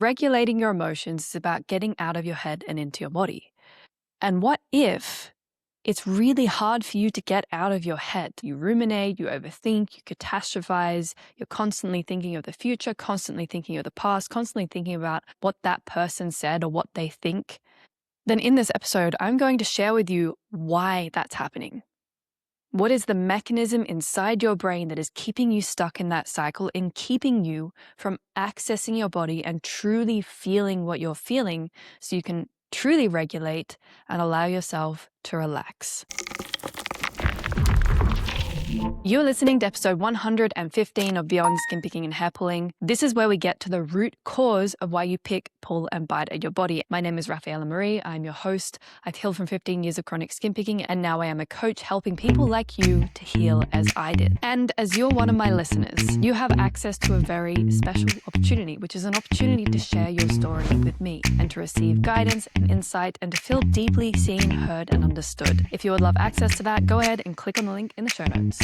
Regulating your emotions is about getting out of your head and into your body. And what if it's really hard for you to get out of your head? You ruminate, you overthink, you catastrophize, you're constantly thinking of the future, constantly thinking of the past, constantly thinking about what that person said or what they think. Then in this episode, I'm going to share with you why that's happening. What is the mechanism inside your brain that is keeping you stuck in that cycle and keeping you from accessing your body and truly feeling what you're feeling so you can truly regulate and allow yourself to relax? You're listening to episode 115 of Beyond Skin Picking and Hair Pulling. This is where we get to the root cause of why you pick, pull, and bite at your body. My name is Rafaela Marie. I'm your host. I've healed from 15 years of chronic skin picking, and now I am a coach helping people like you to heal as I did. And as you're one of my listeners, you have access to a very special opportunity, which is an opportunity to share your story with me and to receive guidance and insight and to feel deeply seen, heard, and understood. If you would love access to that, go ahead and click on the link in the show notes.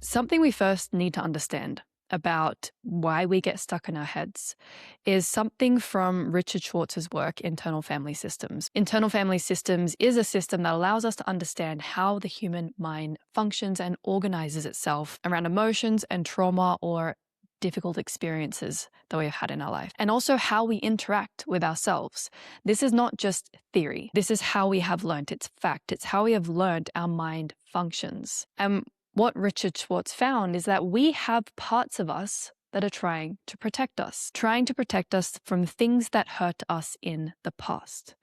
Something we first need to understand about why we get stuck in our heads is something from Richard Schwartz's work, Internal Family Systems. Internal Family Systems is a system that allows us to understand how the human mind functions and organizes itself around emotions and trauma or difficult experiences that we've had in our life, and also how we interact with ourselves. This is not just theory. This is how we have learned. It's fact. It's how we have learned our mind functions. And what Richard Schwartz found is that we have parts of us that are trying to protect us from things that hurt us in the past.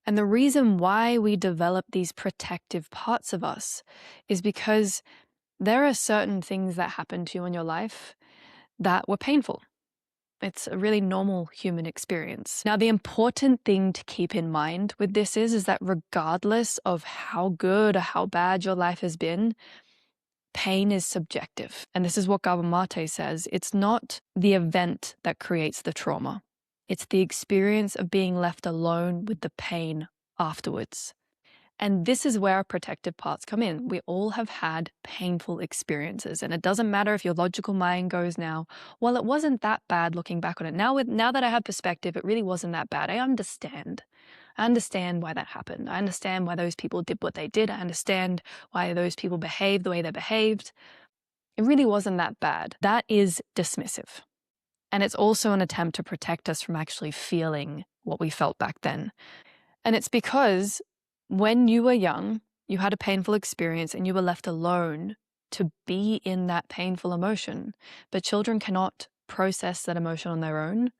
And the reason why we develop these protective parts of us is because there are certain things that happen to you in your life that were painful. It's a really normal human experience. Now, the important thing to keep in mind with this is that regardless of how good or how bad your life has been, pain is subjective. And this is what Gabor Mate says. It's not the event that creates the trauma. It's the experience of being left alone with the pain afterwards. And this is where our protective parts come in. We all have had painful experiences, and it doesn't matter if your logical mind goes now, well, it wasn't that bad looking back on it. Now that I have perspective, it really wasn't that bad. I understand why that happened. I understand why those people did what they did. I understand why those people behaved the way they behaved. It really wasn't that bad. That is dismissive. And it's also an attempt to protect us from actually feeling what we felt back then. And it's because when you were young, you had a painful experience and you were left alone to be in that painful emotion. But children cannot process that emotion on their own.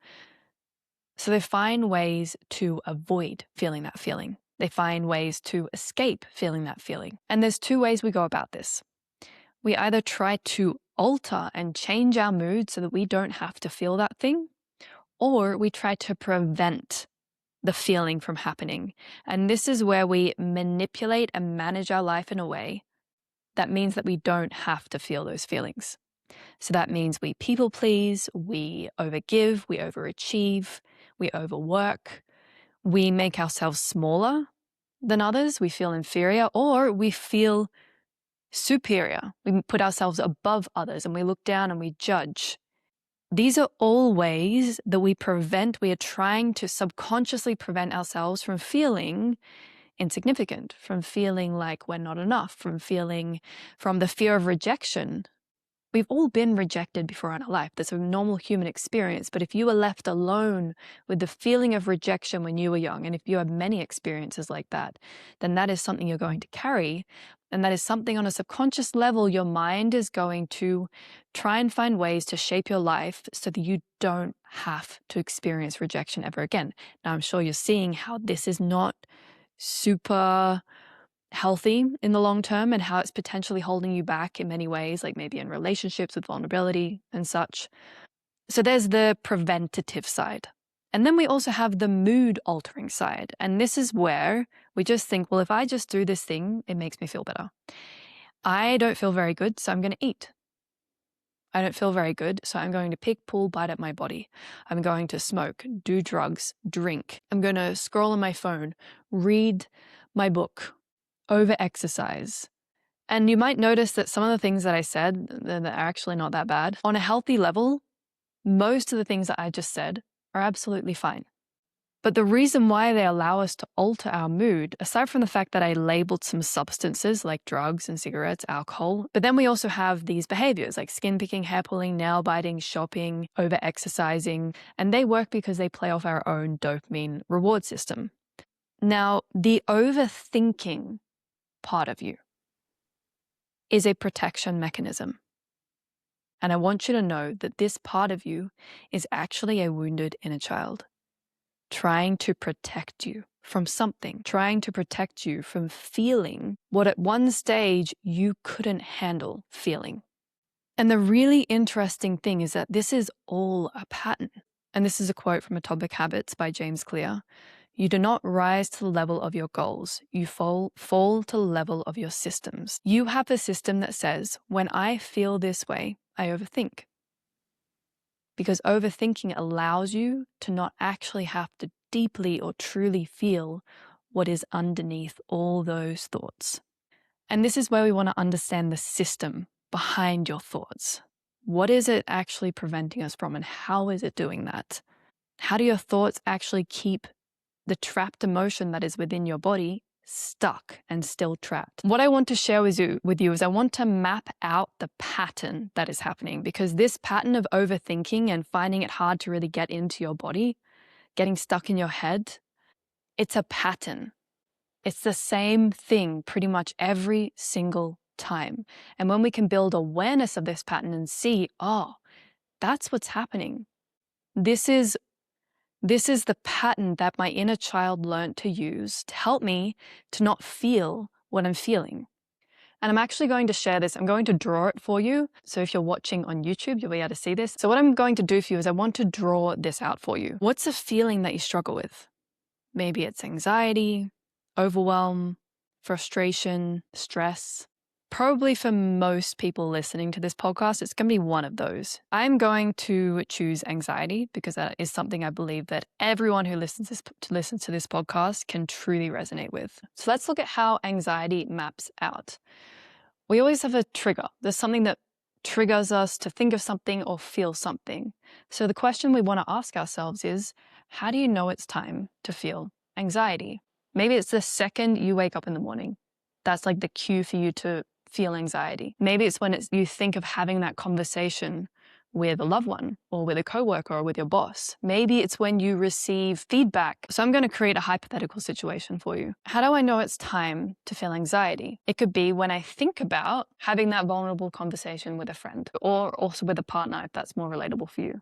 So they find ways to avoid feeling that feeling. They find ways to escape feeling that feeling. And there's two ways we go about this. We either try to alter and change our mood so that we don't have to feel that thing, or we try to prevent the feeling from happening. And this is where we manipulate and manage our life in a way that means that we don't have to feel those feelings. So that means we people please, we overgive, we overachieve, we overwork, we make ourselves smaller than others, we feel inferior, or we feel superior. We put ourselves above others and we look down and we judge. These are all ways that we are trying to subconsciously prevent ourselves from feeling insignificant, from feeling like we're not enough, from the fear of rejection. We've all been rejected before in our life. That's a normal human experience. But if you were left alone with the feeling of rejection when you were young, and if you have many experiences like that, then that is something you're going to carry. And that is something on a subconscious level, your mind is going to try and find ways to shape your life so that you don't have to experience rejection ever again. Now, I'm sure you're seeing how this is not super healthy in the long term and how it's potentially holding you back in many ways, like maybe in relationships with vulnerability and such. So there's the preventative side. And then we also have the mood altering side. And this is where we just think, well, if I just do this thing, it makes me feel better. I don't feel very good, so I'm going to eat. I don't feel very good, so I'm going to pick, pull, bite at my body. I'm going to smoke, do drugs, drink. I'm going to scroll on my phone, read my book, over-exercise. And you might notice that some of the things that I said, they're actually not that bad. On a healthy level, most of the things that I just said are absolutely fine. But the reason why they allow us to alter our mood, aside from the fact that I labeled some substances like drugs and cigarettes, alcohol, but then we also have these behaviors like skin picking, hair pulling, nail biting, shopping, over exercising, and they work because they play off our own dopamine reward system. Now, the overthinking part of you is a protection mechanism. And I want you to know that this part of you is actually a wounded inner child, trying to protect you from something, trying to protect you from feeling what at one stage you couldn't handle feeling. And the really interesting thing is that this is all a pattern. And this is a quote from Atomic Habits by James Clear. You do not rise to the level of your goals. You fall to the level of your systems. You have a system that says, when I feel this way, I overthink. Because overthinking allows you to not actually have to deeply or truly feel what is underneath all those thoughts. And this is where we want to understand the system behind your thoughts. What is it actually preventing us from, and how is it doing that? How do your thoughts actually keep the trapped emotion that is within your body stuck and still trapped? What I want to share with you is I want to map out the pattern that is happening, because this pattern of overthinking and finding it hard to really get into your body, getting stuck in your head, it's a pattern. It's the same thing pretty much every single time. And when we can build awareness of this pattern and see, oh, that's what's happening. This is the pattern that my inner child learned to use to help me to not feel what I'm feeling. And I'm actually going to share this. I'm going to draw it for you. So if you're watching on YouTube, you'll be able to see this. So what I'm going to do for you is I want to draw this out for you. What's a feeling that you struggle with? Maybe it's anxiety, overwhelm, frustration, stress. Probably for most people listening to this podcast, it's going to be one of those. I'm going to choose anxiety because that is something I believe that everyone who listens to this podcast can truly resonate with. So let's look at how anxiety maps out. We always have a trigger. There's something that triggers us to think of something or feel something. So the question we want to ask ourselves is, how do you know it's time to feel anxiety? Maybe it's the second you wake up in the morning. That's like the cue for you to feel anxiety. Maybe it's when you think of having that conversation with a loved one or with a coworker or with your boss. Maybe it's when you receive feedback. So I'm going to create a hypothetical situation for you. How do I know it's time to feel anxiety? It could be when I think about having that vulnerable conversation with a friend, or also with a partner if that's more relatable for you.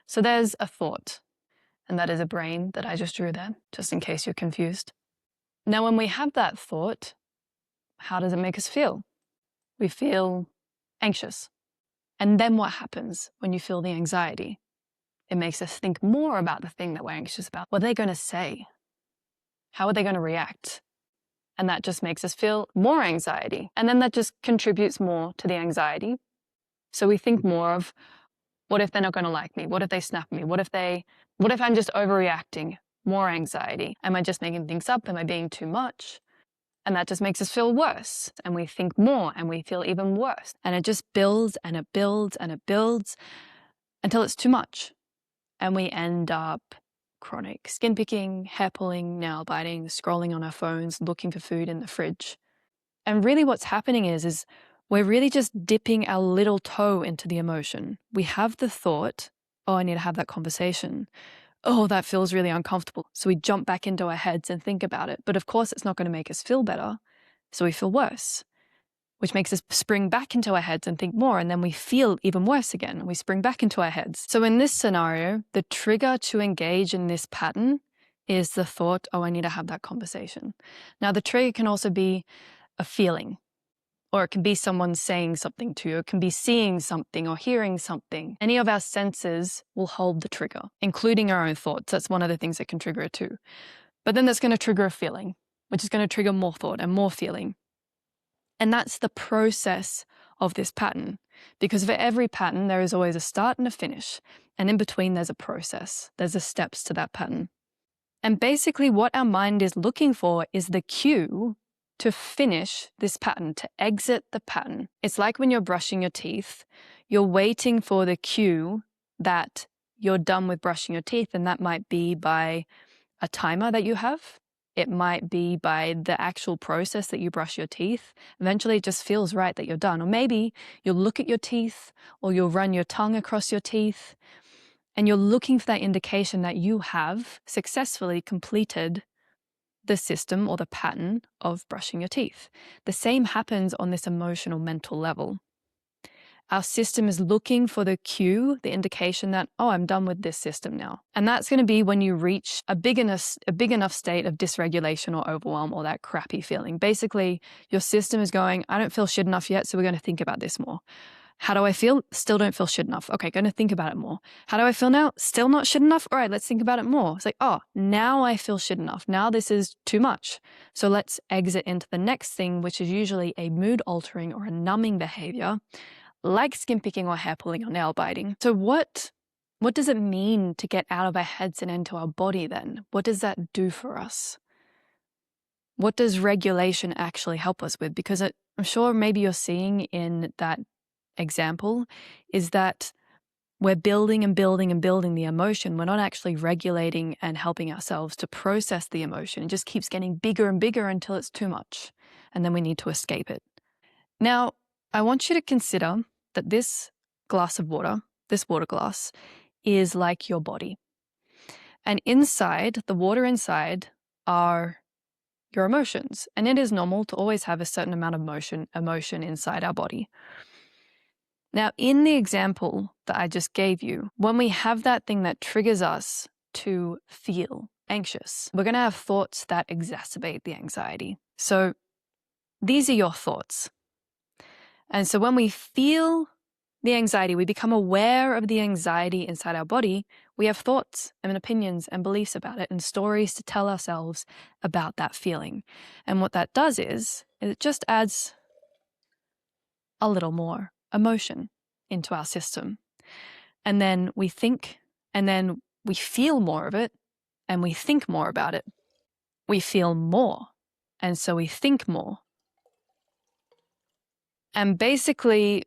So there's a thought, and that is a brain that I just drew there, just in case you're confused. Now, when we have that thought, how does it make us feel? We feel anxious. And then what happens when you feel the anxiety? It makes us think more about the thing that we're anxious about. What are they going to say? How are they going to react? And that just makes us feel more anxiety. And then that just contributes more to the anxiety. So we think more of, what if they're not going to like me? What if they snap me? What if I'm just overreacting? More anxiety. Am I just making things up? Am I being too much? And that just makes us feel worse. And we think more and we feel even worse. And it just builds and it builds and it builds until it's too much. And we end up chronic skin picking, hair pulling, nail biting, scrolling on our phones, looking for food in the fridge. And really what's happening is we're really just dipping our little toe into the emotion. We have the thought, oh, I need to have that conversation. Oh, that feels really uncomfortable. So we jump back into our heads and think about it. But of course, it's not going to make us feel better. So we feel worse, which makes us spring back into our heads and think more. And then we feel even worse again. And we spring back into our heads. So in this scenario, the trigger to engage in this pattern is the thought, oh, I need to have that conversation. Now, the trigger can also be a feeling. Or it can be someone saying something to you. It can be seeing something or hearing something. Any of our senses will hold the trigger, including our own thoughts. That's one of the things that can trigger it too. But then that's going to trigger a feeling, which is going to trigger more thought and more feeling. And that's the process of this pattern. Because for every pattern, there is always a start and a finish. And in between, there's a process. There's the steps to that pattern. And basically what our mind is looking for is the cue to finish this pattern, to exit the pattern. It's like when you're brushing your teeth, you're waiting for the cue that you're done with brushing your teeth, and that might be by a timer that you have. It might be by the actual process that you brush your teeth. Eventually it just feels right that you're done. Or maybe you'll look at your teeth, or you'll run your tongue across your teeth, and you're looking for that indication that you have successfully completed the system or the pattern of brushing your teeth. The same happens on this emotional mental level. Our system is looking for the cue, the indication that, oh, I'm done with this system now. And that's going to be when you reach a big enough state of dysregulation or overwhelm, or that crappy feeling. Basically, your system is going, I don't feel shit enough yet, so we're going to think about this more. How do I feel? Still don't feel shit enough. Okay, going to think about it more. How do I feel now? Still not shit enough? All right, let's think about it more. It's like, oh, now I feel shit enough. Now this is too much. So let's exit into the next thing, which is usually a mood altering or a numbing behavior, like skin picking or hair pulling or nail biting. So what does it mean to get out of our heads and into our body then? What does that do for us? What does regulation actually help us with? Because I'm sure maybe you're seeing in that example is that we're building and building and building the emotion. We're not actually regulating and helping ourselves to process the emotion. It just keeps getting bigger and bigger until it's too much, and then we need to escape it. Now, I want you to consider that this glass of water, this water glass, is like your body. And inside, the water inside, are your emotions. And it is normal to always have a certain amount of emotion inside our body. Now, in the example that I just gave you, when we have that thing that triggers us to feel anxious, we're going to have thoughts that exacerbate the anxiety. So these are your thoughts. And so when we feel the anxiety, we become aware of the anxiety inside our body, we have thoughts and opinions and beliefs about it and stories to tell ourselves about that feeling. And what that does is it just adds a little more emotion into our system. And then we think, and then we feel more of it, and we think more about it. We feel more, and so we think more. And basically,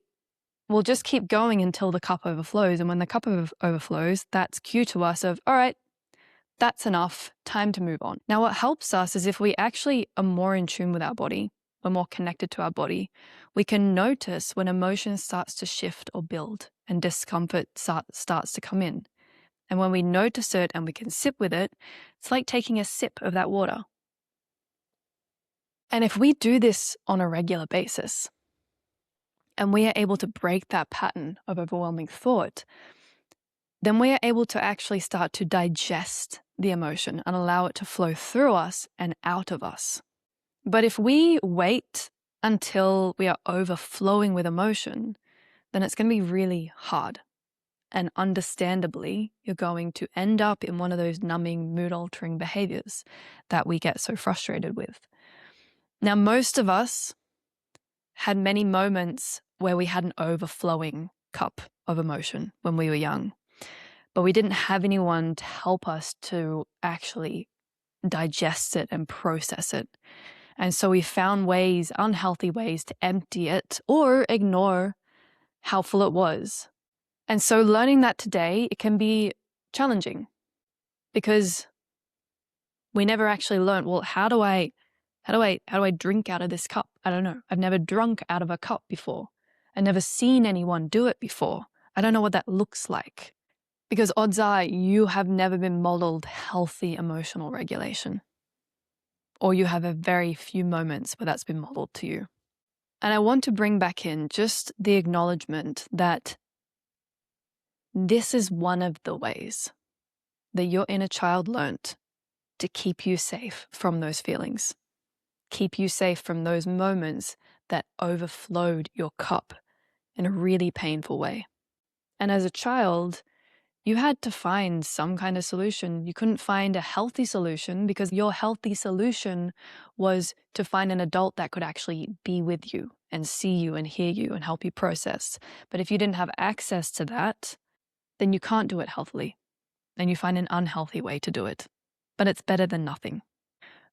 we'll just keep going until the cup overflows. And when the cup overflows, that's cue to us of, all right, that's enough, time to move on. Now, what helps us is if we actually are more in tune with our body, we're more connected to our body, we can notice when emotion starts to shift or build and discomfort starts to come in. And when we notice it and we can sit with it, it's like taking a sip of that water. And if we do this on a regular basis, and we are able to break that pattern of overwhelming thought, then we are able to actually start to digest the emotion and allow it to flow through us and out of us. But if we wait until we are overflowing with emotion, then it's going to be really hard. And understandably, you're going to end up in one of those numbing, mood-altering behaviors that we get so frustrated with. Now, most of us had many moments where we had an overflowing cup of emotion when we were young, but we didn't have anyone to help us to actually digest it and process it. And so we found ways, unhealthy ways, to empty it or ignore how full it was. And so learning that today, it can be challenging because we never actually learned, well, how do I drink out of this cup? I don't know. I've never drunk out of a cup before. I've never seen anyone do it before. I don't know what that looks like. Because odds are you have never been modeled healthy emotional regulation. Or you have a very few moments where that's been modeled to you. And I want to bring back in just the acknowledgement that this is one of the ways that your inner child learnt to keep you safe from those feelings. Keep you safe from those moments that overflowed your cup in a really painful way. And as a child, you had to find some kind of solution. You couldn't find a healthy solution because your healthy solution was to find an adult that could actually be with you and see you and hear you and help you process. But if you didn't have access to that, then you can't do it healthily. And you find an unhealthy way to do it. But it's better than nothing.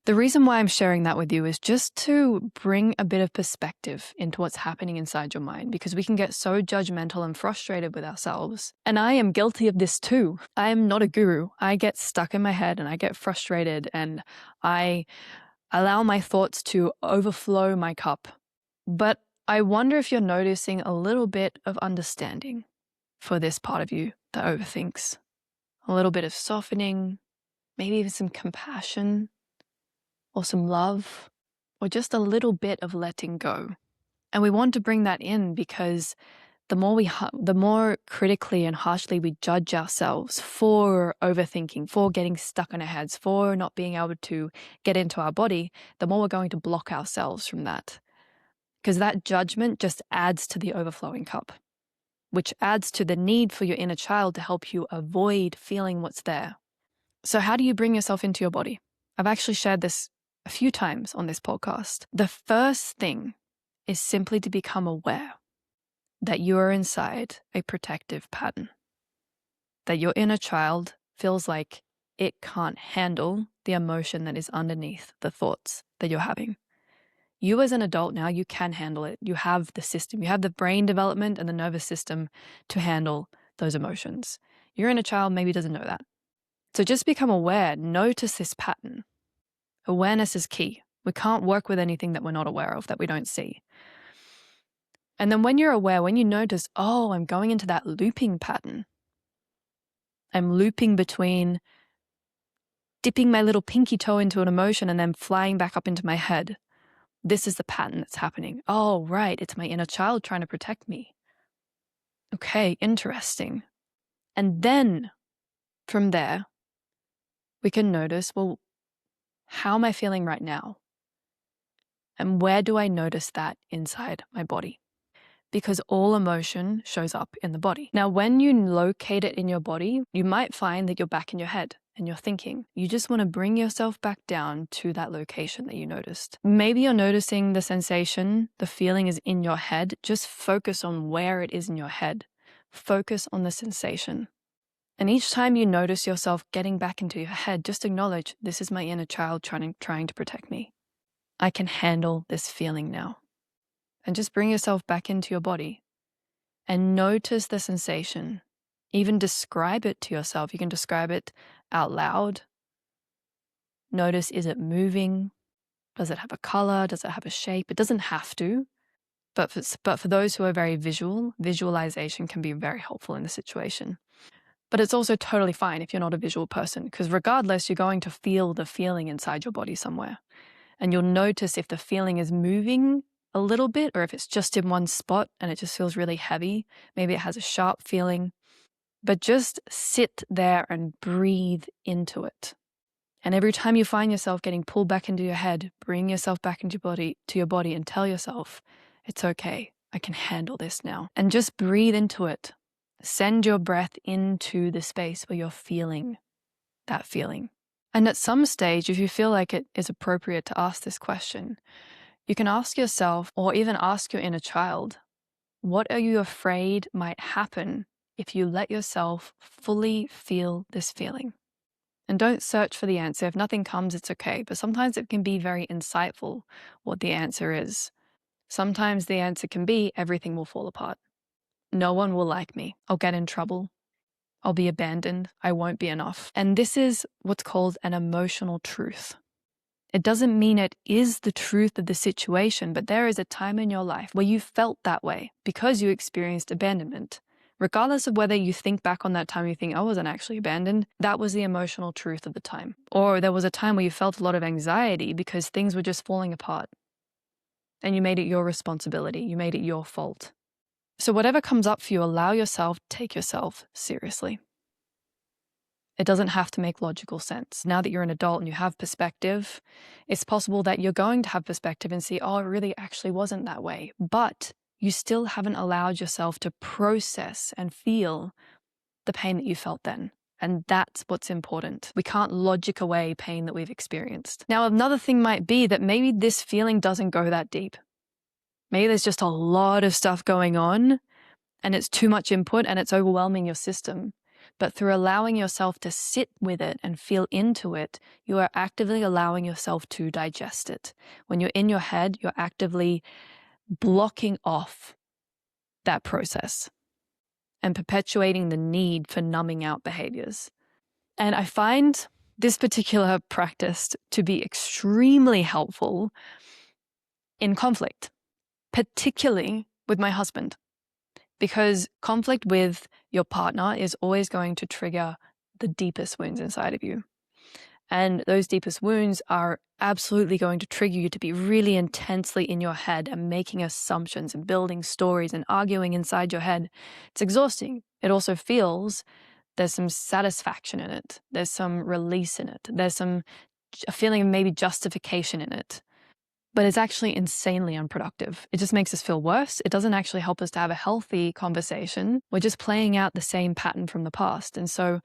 The reason why I'm sharing that with you is just to bring a bit of perspective into what's happening inside your mind, because we can get so judgmental and frustrated with ourselves. And I am guilty of this too. I am not a guru. I get stuck in my head and I get frustrated and I allow my thoughts to overflow my cup. But I wonder if you're noticing a little bit of understanding for this part of you that overthinks. A little bit of softening, maybe even some compassion, or some love, or just a little bit of letting go. And we want to bring that in because the more critically and harshly we judge ourselves for overthinking, for getting stuck in our heads, for not being able to get into our body, the more we're going to block ourselves from that. Because that judgment just adds to the overflowing cup, which adds to the need for your inner child to help you avoid feeling what's there. So how do you bring yourself into your body? I've actually shared this a few times on this podcast. The first thing is simply to become aware that you are inside a protective pattern, that your inner child feels like it can't handle the emotion that is underneath the thoughts that you're having. You as an adult now, you can handle it. You have the system, you have the brain development and the nervous system to handle those emotions. Your inner child maybe doesn't know that. So just become aware, notice this pattern. Awareness is key. We can't work with anything that we're not aware of, that we don't see. And then when you're aware, when you notice, oh, I'm going into that looping pattern. I'm looping between dipping my little pinky toe into an emotion and then flying back up into my head. This is the pattern that's happening. Oh, right, it's my inner child trying to protect me. Okay, interesting. And then from there, we can notice, well, how am I feeling right now? And where do I notice that inside my body? Because all emotion shows up in the body. Now, when you locate it in your body, you might find that you're back in your head and you're thinking. You just want to bring yourself back down to that location that you noticed. Maybe you're noticing the sensation, the feeling is in your head. Just focus on where it is in your head. Focus on the sensation. And each time you notice yourself getting back into your head, just acknowledge, this is my inner child trying to protect me. I can handle this feeling now. And just bring yourself back into your body and notice the sensation. Even describe it to yourself. You can describe it out loud. Notice, is it moving? Does it have a color? Does it have a shape? It doesn't have to. But for those who are very visual, visualization can be very helpful in the situation. But it's also totally fine if you're not a visual person, because regardless, you're going to feel the feeling inside your body somewhere. And you'll notice if the feeling is moving a little bit, or if it's just in one spot and it just feels really heavy. Maybe it has a sharp feeling. But just sit there and breathe into it. And every time you find yourself getting pulled back into your head, bring yourself back into your body and tell yourself, it's okay, I can handle this now. And just breathe into it. Send your breath into the space where you're feeling that feeling. And at some stage, if you feel like it is appropriate to ask this question, you can ask yourself, or even ask your inner child, what are you afraid might happen if you let yourself fully feel this feeling? And don't search for the answer. If nothing comes, it's okay. But sometimes it can be very insightful what the answer is. Sometimes the answer can be, everything will fall apart. No one will like me. I'll get in trouble. I'll be abandoned. I won't be enough. And this is what's called an emotional truth. It doesn't mean it is the truth of the situation, but there is a time in your life where you felt that way because you experienced abandonment. Regardless of whether you think back on that time, you think, I wasn't actually abandoned, that was the emotional truth of the time. Or there was a time where you felt a lot of anxiety because things were just falling apart. And you made it your responsibility. You made it your fault. So whatever comes up for you, allow yourself, take yourself seriously. It doesn't have to make logical sense. Now that you're an adult and you have perspective, it's possible that you're going to have perspective and see, oh, it really actually wasn't that way. But you still haven't allowed yourself to process and feel the pain that you felt then. And that's what's important. We can't logic away pain that we've experienced. Now, another thing might be that maybe this feeling doesn't go that deep. Maybe there's just a lot of stuff going on and it's too much input and it's overwhelming your system. But through allowing yourself to sit with it and feel into it, you are actively allowing yourself to digest it. When you're in your head, you're actively blocking off that process and perpetuating the need for numbing out behaviors. And I find this particular practice to be extremely helpful in conflict, particularly with my husband, because conflict with your partner is always going to trigger the deepest wounds inside of you. And those deepest wounds are absolutely going to trigger you to be really intensely in your head and making assumptions and building stories and arguing inside your head. It's exhausting. It also feels there's some satisfaction in it. There's some release in it. There's a feeling of maybe justification in it. But it's actually insanely unproductive. It just makes us feel worse. It doesn't actually help us to have a healthy conversation. We're just playing out the same pattern from the past. And so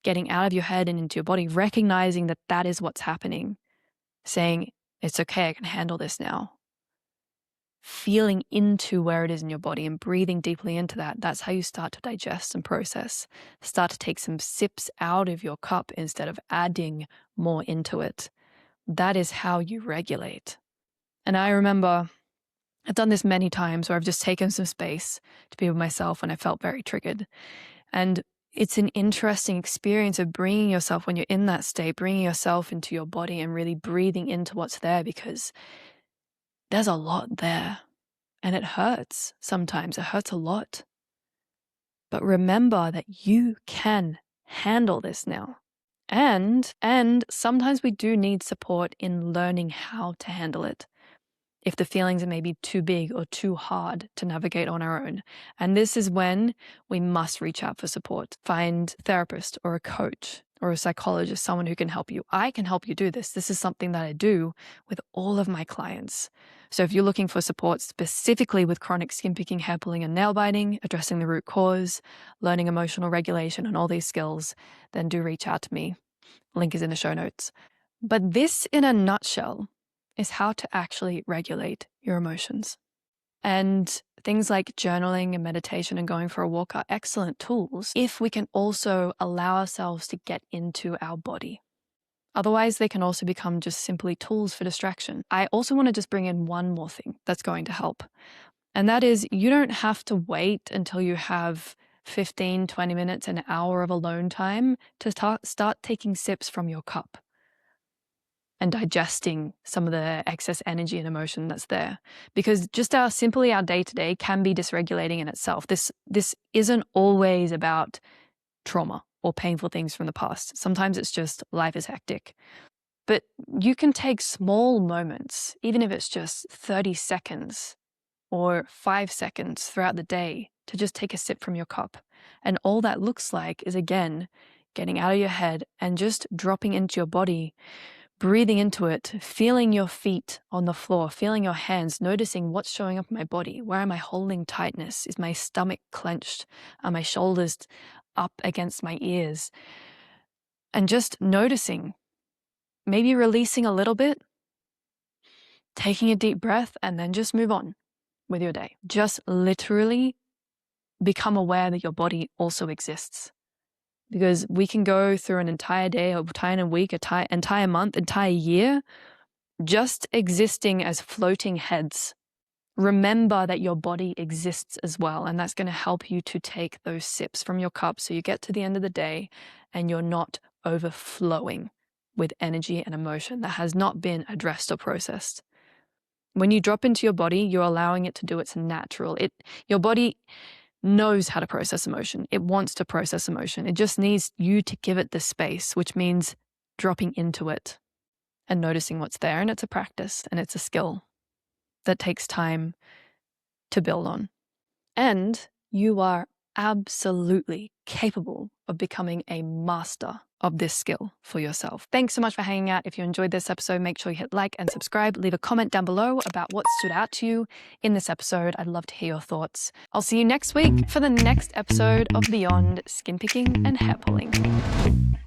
getting out of your head and into your body, recognizing that that is what's happening, saying, it's okay, I can handle this now. Feeling into where it is in your body and breathing deeply into that, that's how you start to digest and process. Start to take some sips out of your cup instead of adding more into it. That is how you regulate. And I remember I've done this many times where I've just taken some space to be with myself when I felt very triggered. And it's an interesting experience of bringing yourself, when you're in that state, bringing yourself into your body and really breathing into what's there, because there's a lot there and it hurts sometimes. It hurts a lot. But remember that you can handle this now. And sometimes we do need support in learning how to handle it, if the feelings are maybe too big or too hard to navigate on our own. And this is when we must reach out for support. Find a therapist or a coach or a psychologist, someone who can help you. I can help you do this. This is something that I do with all of my clients. So if you're looking for support specifically with chronic skin picking, hair pulling, and nail biting, addressing the root cause, learning emotional regulation and all these skills, then do reach out to me. Link is in the show notes. But this, in a nutshell, is how to actually regulate your emotions. And things like journaling and meditation and going for a walk are excellent tools if we can also allow ourselves to get into our body. Otherwise, they can also become just simply tools for distraction. I also want to just bring in one more thing that's going to help. And that is, you don't have to wait until you have 15, 20 minutes, an hour of alone time to start taking sips from your cup and digesting some of the excess energy and emotion that's there. Because just our day-to-day can be dysregulating in itself. This isn't always about trauma or painful things from the past. Sometimes it's just life is hectic. But you can take small moments, even if it's just 30 seconds or 5 seconds throughout the day, to just take a sip from your cup. And all that looks like is, again, getting out of your head and just dropping into your body, breathing into it, feeling your feet on the floor, feeling your hands, noticing what's showing up in my body. Where am I holding tightness? Is my stomach clenched? Are my shoulders up against my ears? And just noticing, maybe releasing a little bit, taking a deep breath, and then just move on with your day. Just literally become aware that your body also exists. Because we can go through an entire day, or entire week, entire month, entire year, just existing as floating heads. Remember that your body exists as well, and that's going to help you to take those sips from your cup so you get to the end of the day and you're not overflowing with energy and emotion that has not been addressed or processed. When you drop into your body, you're allowing it to do its natural. Your body knows how to process emotion. It wants to process emotion. It just needs you to give it the space, which means dropping into it and noticing what's there. And it's a practice and it's a skill that takes time to build on. And you are absolutely capable of becoming a master of this skill for yourself. Thanks so much for hanging out. If you enjoyed this episode, make sure you hit like and subscribe. Leave a comment down below about what stood out to you in this episode. I'd love to hear your thoughts. I'll see you next week for the next episode of Beyond Skin Picking and Hair Pulling.